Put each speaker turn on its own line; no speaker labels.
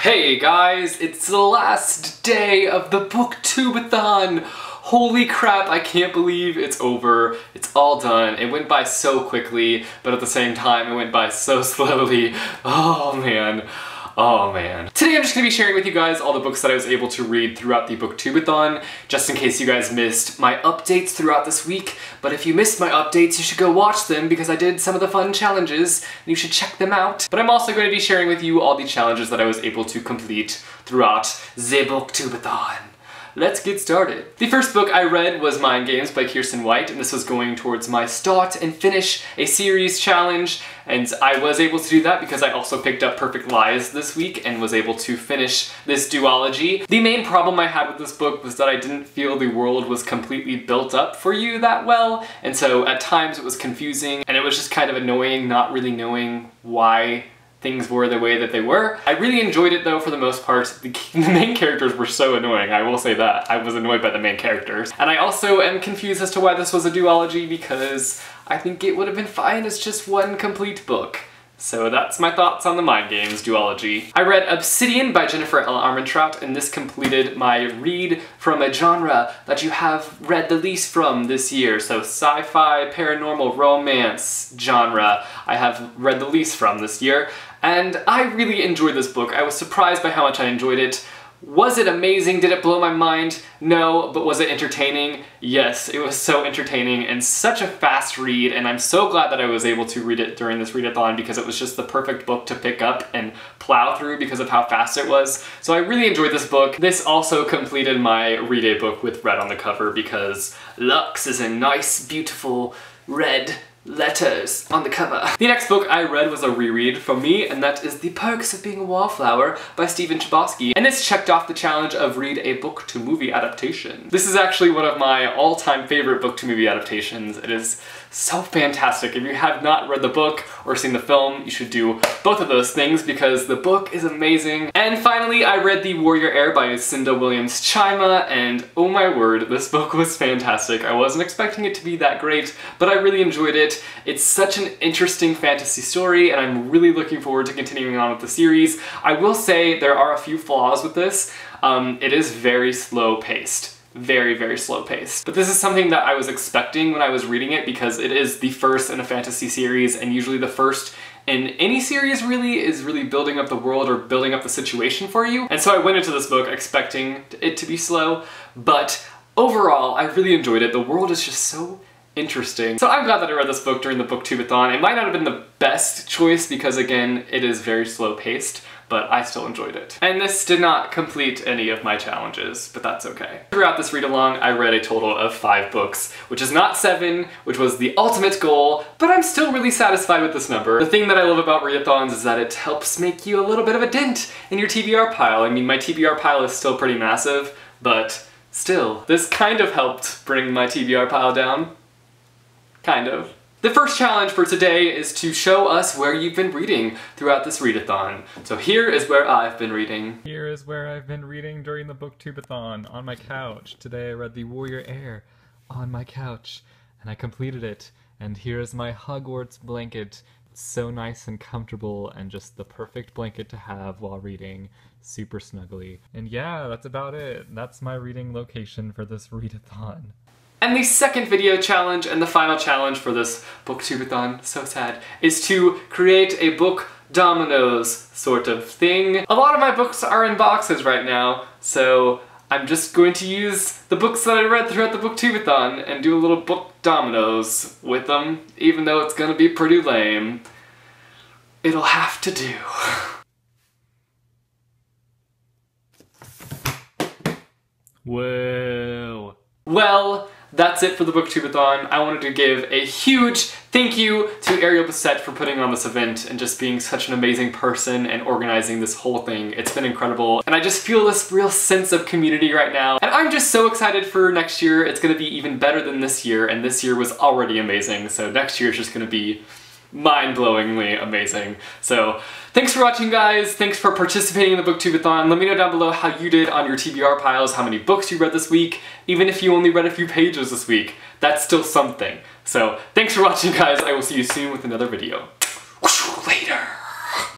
Hey guys, it's the last day of the Booktube-A-Thon! Holy crap, I can't believe it's over. It's all done. It went by so quickly, but at the same time it went by so slowly. Oh man. Oh man. Today I'm just going to be sharing with you guys all the books that I was able to read throughout the Booktube-A-Thon, just in case you guys missed my updates throughout this week. But if you missed my updates, you should go watch them because I did some of the fun challenges, and you should check them out. But I'm also going to be sharing with you all the challenges that I was able to complete throughout the Booktube-A-Thon. Let's get started. The first book I read was Mind Games by Kiersten White, and this was going towards my start and finish a series challenge, and I was able to do that because I also picked up Perfect Lies this week and was able to finish this duology. The main problem I had with this book was that I didn't feel the world was completely built up for you that well, and so at times it was confusing, and it was just kind of annoying not really knowing why things were the way that they were. I really enjoyed it though for the most part. The main characters were so annoying, I will say that. I was annoyed by the main characters. And I also am confused as to why this was a duology because I think it would have been fine as just one complete book. So that's my thoughts on the Mind Games duology. I read Obsidian by Jennifer L. Armentrout, and this completed my read from a genre that you have read the least from this year. So sci-fi, paranormal, romance genre I have read the least from this year. And I really enjoyed this book. I was surprised by how much I enjoyed it. Was it amazing? Did it blow my mind? No, but was it entertaining? Yes, it was so entertaining and such a fast read, and I'm so glad that I was able to read it during this readathon because it was just the perfect book to pick up and plow through because of how fast it was. So I really enjoyed this book. This also completed my read a book with red on the cover because Lux is a nice, beautiful red letters on the cover. The next book I read was a reread from me, and that is The Perks of Being a Wallflower by Stephen Chbosky, and this checked off the challenge of read a book to movie adaptation. This is actually one of my all-time favorite book to movie adaptations. It is so fantastic. If you have not read the book or seen the film, you should do both of those things because the book is amazing. And finally, I read The Warrior Heir by Cinda Williams-Chima, and oh my word, this book was fantastic. I wasn't expecting it to be that great, but I really enjoyed it. It's such an interesting fantasy story, and I'm really looking forward to continuing on with the series. I will say there are a few flaws with this. It is very slow-paced. Very, very slow-paced. But this is something that I was expecting when I was reading it because it is the first in a fantasy series, and usually the first in any series really is really building up the world or building up the situation for you. And so I went into this book expecting it to be slow, but overall I really enjoyed it. The world is just so interesting. So I'm glad that I read this book during the Booktube-A-Thon. It might not have been the best choice because again, it is very slow-paced, but I still enjoyed it. And this did not complete any of my challenges, but that's okay. Throughout this read-along, I read a total of 5 books, which is not 7, which was the ultimate goal, but I'm still really satisfied with this number. The thing that I love about readathons is that it helps make you a little bit of a dent in your TBR pile. I mean, my TBR pile is still pretty massive, but still, this kind of helped bring my TBR pile down. Kind of. The first challenge for today is to show us where you've been reading throughout this readathon. So here is where I've been reading.
Here is where I've been reading during the Booktube-A-Thon, on my couch. Today I read The Warrior Heir on my couch, and I completed it. And here is my Hogwarts blanket. It's so nice and comfortable, and just the perfect blanket to have while reading. Super snuggly. And yeah, that's about it. That's my reading location for this readathon.
And the second video challenge and the final challenge for this Booktube-A-Thon, so sad, is to create a book dominoes sort of thing. A lot of my books are in boxes right now, so I'm just going to use the books that I read throughout the Booktube-A-Thon and do a little book dominoes with them, even though it's gonna be pretty lame. It'll have to do.
Whoa.
Well, that's it for the Booktube-A-Thon. I wanted to give a huge thank you to Ariel Bissett for putting on this event and just being such an amazing person and organizing this whole thing. It's been incredible, and I just feel this real sense of community right now. And I'm just so excited for next year. It's gonna be even better than this year, and this year was already amazing, so next year is just gonna be mind-blowingly amazing. So thanks for watching, guys. Thanks for participating in the Booktube-A-Thon. Let me know down below how you did on your TBR piles, how many books you read this week. Even if you only read a few pages this week, that's still something. So thanks for watching, guys. I will see you soon with another video. Later.